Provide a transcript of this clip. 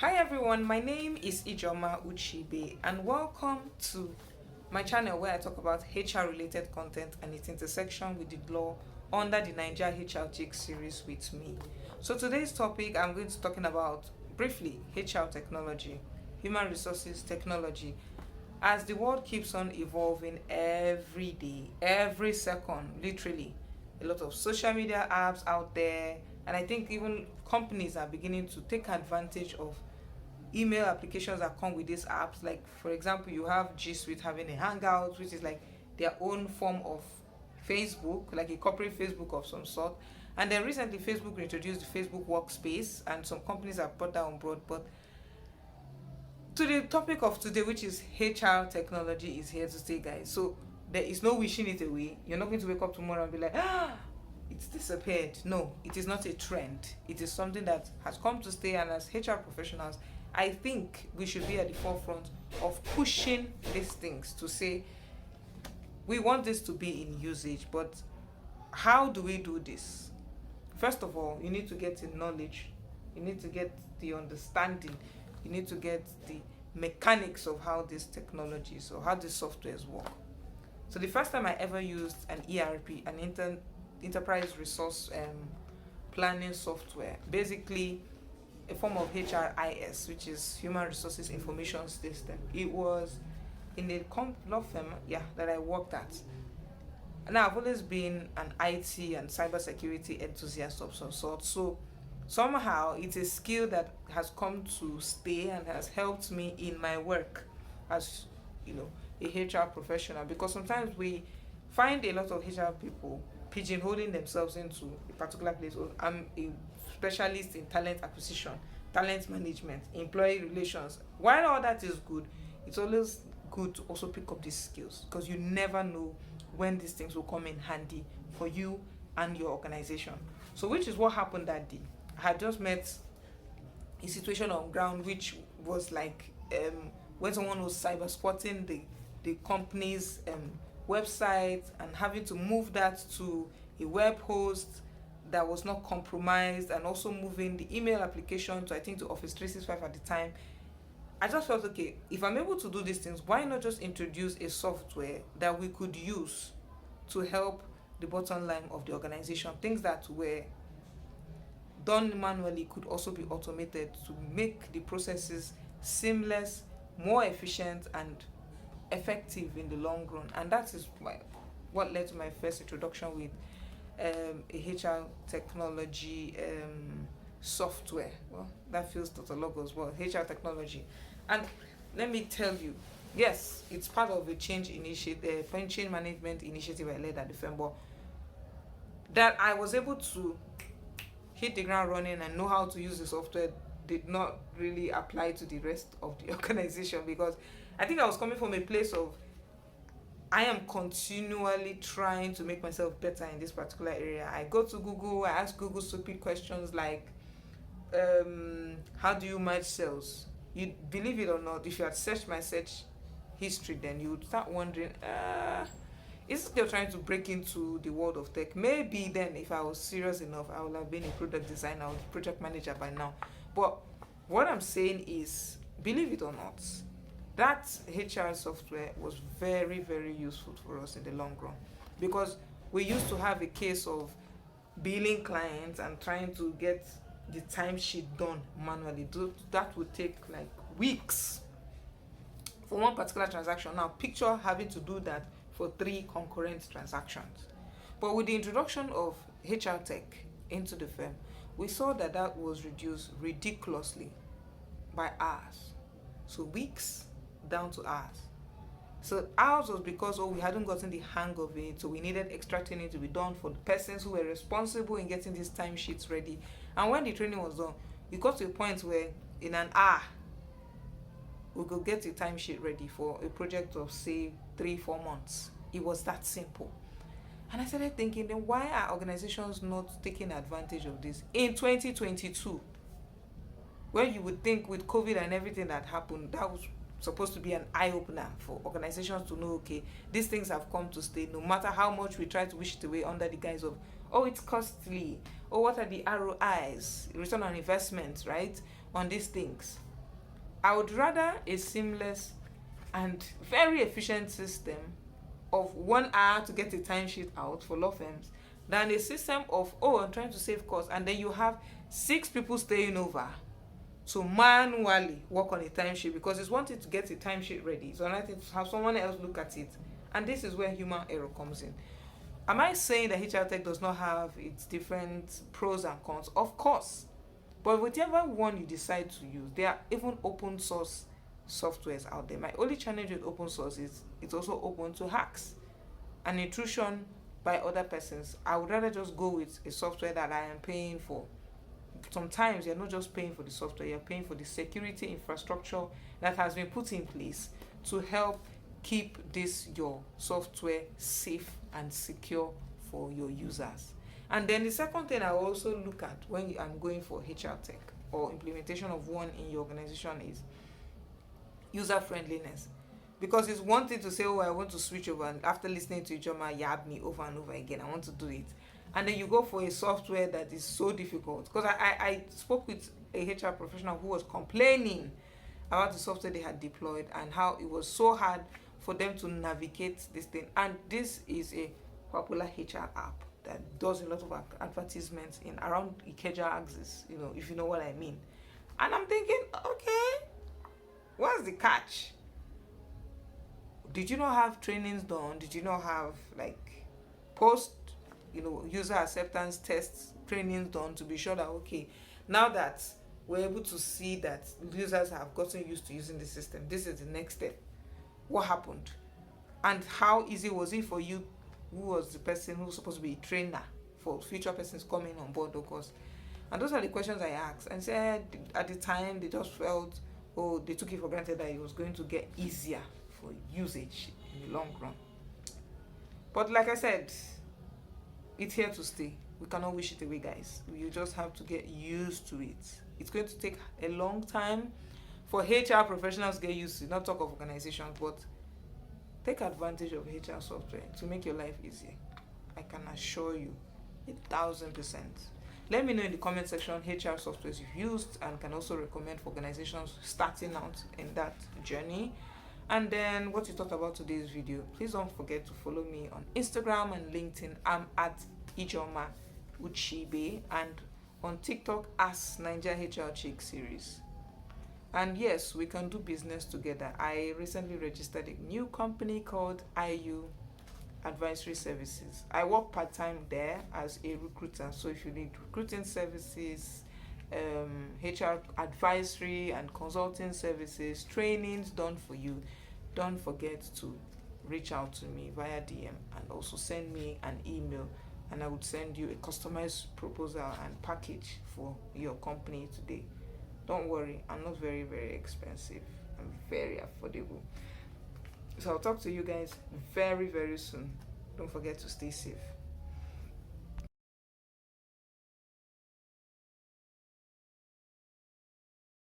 Hi everyone, my name is Ijeoma Ucheibe and welcome to my channel where I talk about HR related content and its intersection with the law under the Naija HR Chic Series with me. So today's topic I'm going to be talking about briefly HR technology, human resources technology. As the world keeps on evolving every day, every second, literally, a lot of social media apps out there, and I think even companies are beginning to take advantage of email applications that come with these apps. Like for example, you have G Suite having a Hangout, which is like their own form of Facebook, like a corporate Facebook of some sort. And then recently, Facebook introduced the Facebook Workspace, and some companies have brought that on board. But to the topic of today, which is HR technology, is here to stay, guys. So there is no wishing it away. You're not going to wake up tomorrow and be like, it's disappeared. No, it is not a trend. It is something that has come to stay, and as HR professionals, I think we should be at the forefront of pushing these things to say we want this to be in usage, but how do we do this? First of all, you need to get the knowledge, you need to get the understanding, you need to get the mechanics of how these technologies or how these softwares work. So the first time I ever used an ERP, an enterprise resource planning software, basically a form of HRIS, which is Human Resources Information System. It was in a law firm, that I worked at. Now I've always been an IT and cybersecurity enthusiast of some sort, so somehow it's a skill that has come to stay and has helped me in my work as a HR professional, because sometimes we find a lot of HR people pigeonholing themselves into a particular place. I'm a specialist in talent acquisition, talent management, employee relations. While all that is good, it's always good to also pick up these skills, because you never know when these things will come in handy for you and your organization. So which is what happened that day. I had just met a situation on ground which was like when someone was cyber squatting the company's website and having to move that to a web host that was not compromised, and also moving the email application to, I think, to Office 365 at the time. I just felt, okay, if I'm able to do these things, why not just introduce a software that we could use to help the bottom line of the organization? Things that were done manually could also be automated to make the processes seamless, more efficient, and effective in the long run. And that is what led to my first introduction with a HR technology software. Well, that feels tautological as well. HR technology. And let me tell you, yes, it's part of a change management initiative I led at the firm, but that I was able to hit the ground running and know how to use the software did not really apply to the rest of the organization, because I think I was coming from a place of I am continually trying to make myself better in this particular area. I go to Google, I ask Google stupid questions like, how do you merge cells? You believe it or not, if you had searched my search history, then you would start wondering, is it still trying to break into the world of tech? Maybe then, if I was serious enough, I would have been a product designer or project manager by now. But what I'm saying is, believe it or not, that HR software was very, very useful for us in the long run, because we used to have a case of billing clients and trying to get the timesheet done manually. That would take like weeks for one particular transaction. Now picture having to do that for 3 concurrent transactions. But with the introduction of HR tech into the firm, we saw that that was reduced ridiculously by hours. So weeks down to hours. So ours was because we hadn't gotten the hang of it, so we needed extra training to be done for the persons who were responsible in getting these timesheets ready. And when the training was done, we got to a point where in an hour we could get a timesheet ready for a project of, say, 3-4 months. It was that simple. And I started thinking, then why are organizations not taking advantage of this in 2022? Where you would think with COVID and everything that happened, that was supposed to be an eye-opener for organizations to know, okay, these things have come to stay, no matter how much we try to wish it away under the guise of, oh, it's costly, oh, what are the ROIs, return on investment, right, on these things. I would rather a seamless and very efficient system of 1 hour to get a timesheet out for law firms than a system of, oh, I'm trying to save costs, and then you have 6 people staying over to manually work on a timesheet, because it's wanted to get a timesheet ready. It's another thing to have someone else look at it. And this is where human error comes in. Am I saying that HR Tech does not have its different pros and cons? Of course. But whichever one you decide to use, there are even open source softwares out there. My only challenge with open source is it's also open to hacks and intrusion by other persons. I would rather just go with a software that I am paying for. Sometimes you're not just paying for the software, you're paying for the security infrastructure that has been put in place to help keep this your software safe and secure for your users. And then the second thing I also look at when I'm going for HR tech or implementation of one in your organization is user friendliness. Because it's one thing to say, oh, I want to switch over, and after listening to Ijeoma yab me over and over again, I want to do it. And then you go for a software that is so difficult. Because I spoke with a HR professional who was complaining about the software they had deployed and how it was so hard for them to navigate this thing. And this is a popular HR app that does a lot of advertisements in around Ikeja axis, if you know what I mean. And I'm thinking, okay, what's the catch? Did you not have trainings done? Did you not have post user acceptance tests trainings done to be sure that, okay, now that we're able to see that users have gotten used to using the system, this is the next step? What happened? And how easy was it for you, who was the person who's supposed to be a trainer for future persons coming on board, of course? And those are the questions I asked, and said at the time they just felt, they took it for granted that it was going to get easier for usage in the long run. But like I said, it's here to stay. We cannot wish it away, guys. You just have to get used to it. It's going to take a long time for HR professionals to get used to it, not talk of organizations, but take advantage of HR software to make your life easier. I can assure you 1,000%. Let me know in the comment section HR softwares you've used, and can also recommend for organizations starting out in that journey. And then what you thought about today's video. Please don't forget to follow me on Instagram and LinkedIn. I'm at Ijeoma Ucheibe, and on TikTok as Naija HR Chic Series. And yes, we can do business together. I recently registered a new company called iuadvisoryservices. I work part-time there as a recruiter. So if you need recruiting services, HR advisory and consulting services, trainings done for you, don't forget to reach out to me via DM, and also send me an email, and I would send you a customized proposal and package for your company today. Don't worry, I'm not very, very expensive. I'm very affordable. So I'll talk to you guys very, very soon. Don't forget to stay safe.